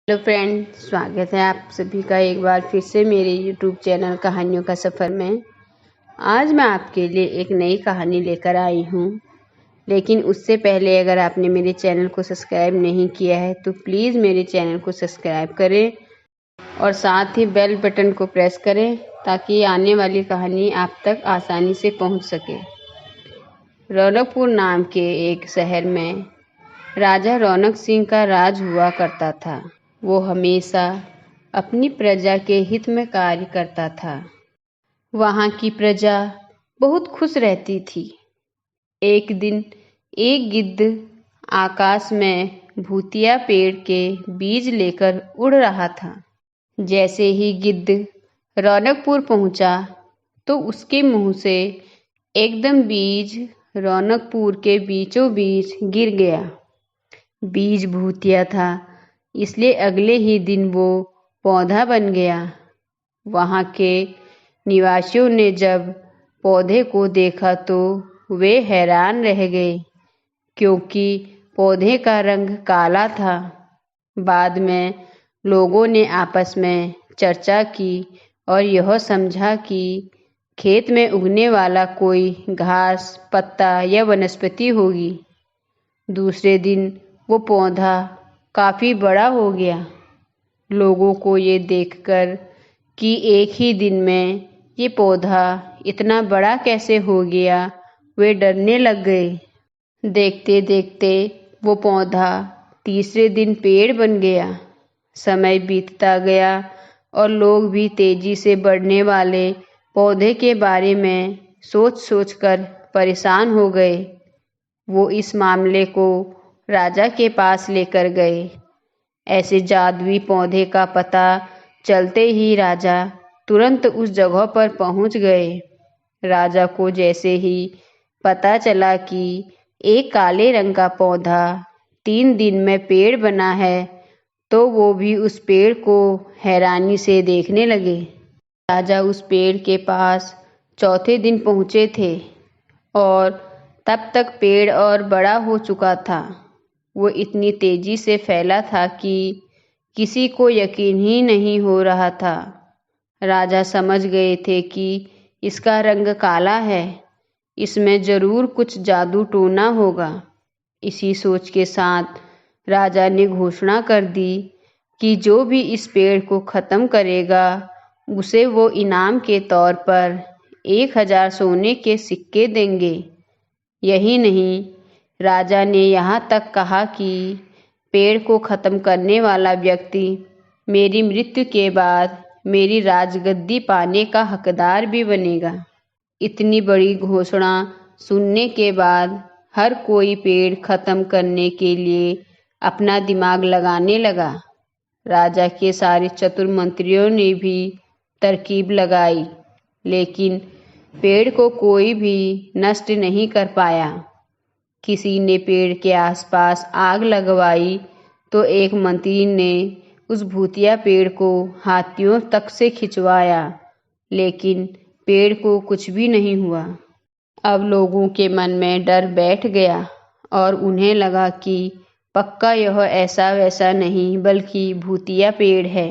Hello friend, स्वागत है आप सभी का एक बार फिर से मेरे यूट्यूब चैनल कहानियों का सफ़र में। आज मैं आपके लिए एक नई कहानी लेकर आई हूँ। लेकिन उससे पहले अगर आपने मेरे चैनल को सब्सक्राइब नहीं किया है तो प्लीज़ मेरे चैनल को सब्सक्राइब करें और साथ ही बेल बटन को प्रेस करें ताकि आने वाली कहानी आप तक आसानी से पहुँच सके। रौनकपुर नाम के एक शहर में राजा रौनक सिंह का राज हुआ करता था। वो हमेशा अपनी प्रजा के हित में कार्य करता था। वहाँ की प्रजा बहुत खुश रहती थी। एक दिन एक गिद्ध आकाश में भूतिया पेड़ के बीज लेकर उड़ रहा था। जैसे ही गिद्ध रौनकपुर पहुंचा तो उसके मुंह से एकदम बीज रौनकपुर के बीचों बीच गिर गया। बीज भूतिया था, इसलिए अगले ही दिन वो पौधा बन गया। वहाँ के निवासियों ने जब पौधे को देखा तो वे हैरान रह गए, क्योंकि पौधे का रंग काला था। बाद में लोगों ने आपस में चर्चा की और यह समझा कि खेत में उगने वाला कोई घास, पत्ता या वनस्पति होगी। दूसरे दिन वो पौधा काफ़ी बड़ा हो गया। लोगों को ये देखकर कि एक ही दिन में ये पौधा इतना बड़ा कैसे हो गया, वे डरने लग गए। देखते देखते वो पौधा तीसरे दिन पेड़ बन गया। समय बीतता गया और लोग भी तेजी से बढ़ने वाले पौधे के बारे में सोच सोचकर परेशान हो गए। वो इस मामले को राजा के पास लेकर गए। ऐसे जादुई पौधे का पता चलते ही राजा तुरंत उस जगह पर पहुंच गए। राजा को जैसे ही पता चला कि एक काले रंग का पौधा 3 दिन में पेड़ बना है तो वो भी उस पेड़ को हैरानी से देखने लगे। राजा उस पेड़ के पास चौथे दिन पहुंचे थे और तब तक पेड़ और बड़ा हो चुका था। वो इतनी तेजी से फैला था कि किसी को यकीन ही नहीं हो रहा था। राजा समझ गए थे कि इसका रंग काला है, इसमें जरूर कुछ जादू टोना होगा। इसी सोच के साथ राजा ने घोषणा कर दी कि जो भी इस पेड़ को ख़त्म करेगा उसे वो इनाम के तौर पर 1000 सोने के सिक्के देंगे। यही नहीं, राजा ने यहाँ तक कहा कि पेड़ को ख़त्म करने वाला व्यक्ति मेरी मृत्यु के बाद मेरी राजगद्दी पाने का हकदार भी बनेगा। इतनी बड़ी घोषणा सुनने के बाद हर कोई पेड़ ख़त्म करने के लिए अपना दिमाग लगाने लगा। राजा के सारे चतुर मंत्रियों ने भी तरकीब लगाई, लेकिन पेड़ को कोई भी नष्ट नहीं कर पाया। किसी ने पेड़ के आसपास आग लगवाई तो एक मंत्री ने उस भूतिया पेड़ को हाथियों तक से खिंचवाया, लेकिन पेड़ को कुछ भी नहीं हुआ। अब लोगों के मन में डर बैठ गया और उन्हें लगा कि पक्का यह ऐसा वैसा नहीं बल्कि भूतिया पेड़ है।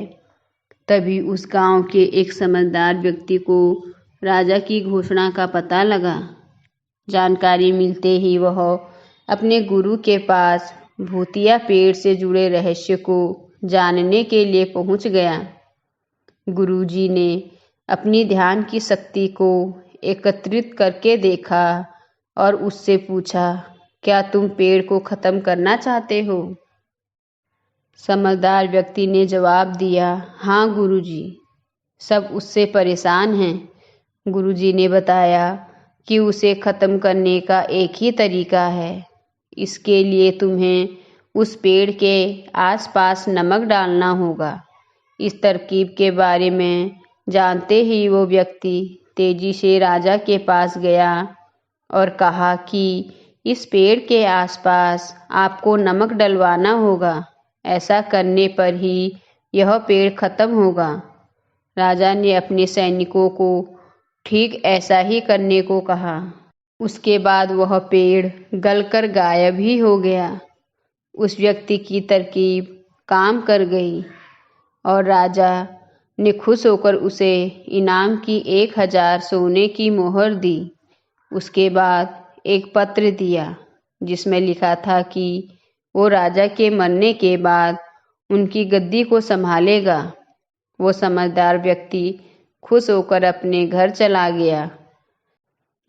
तभी उस गांव के एक समझदार व्यक्ति को राजा की घोषणा का पता लगा। जानकारी मिलते ही वह अपने गुरु के पास भूतिया पेड़ से जुड़े रहस्य को जानने के लिए पहुंच गया। गुरुजी ने अपनी ध्यान की शक्ति को एकत्रित करके देखा और उससे पूछा, क्या तुम पेड़ को ख़त्म करना चाहते हो? समझदार व्यक्ति ने जवाब दिया, हाँ गुरुजी, सब उससे परेशान हैं। गुरुजी ने बताया कि उसे ख़त्म करने का एक ही तरीका है। इसके लिए तुम्हें उस पेड़ के आसपास नमक डालना होगा। इस तरकीब के बारे में जानते ही वो व्यक्ति तेजी से राजा के पास गया और कहा कि इस पेड़ के आसपास आपको नमक डलवाना होगा। ऐसा करने पर ही यह पेड़ ख़त्म होगा। राजा ने अपने सैनिकों को ठीक ऐसा ही करने को कहा। उसके बाद वह पेड़ गलकर गायब ही हो गया। उस व्यक्ति की तरकीब काम कर गई और राजा ने खुश होकर उसे इनाम की 1000 सोने की मोहर दी। उसके बाद एक पत्र दिया जिसमें लिखा था कि वो राजा के मरने के बाद उनकी गद्दी को संभालेगा। वो समझदार व्यक्ति खुश होकर अपने घर चला गया।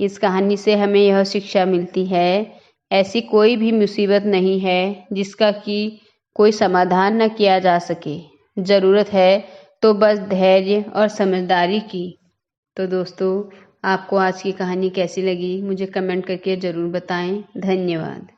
इस कहानी से हमें यह शिक्षा मिलती है, ऐसी कोई भी मुसीबत नहीं है जिसका कि कोई समाधान न किया जा सके। ज़रूरत है तो बस धैर्य और समझदारी की। तो दोस्तों, आपको आज की कहानी कैसी लगी मुझे कमेंट करके ज़रूर बताएं। धन्यवाद।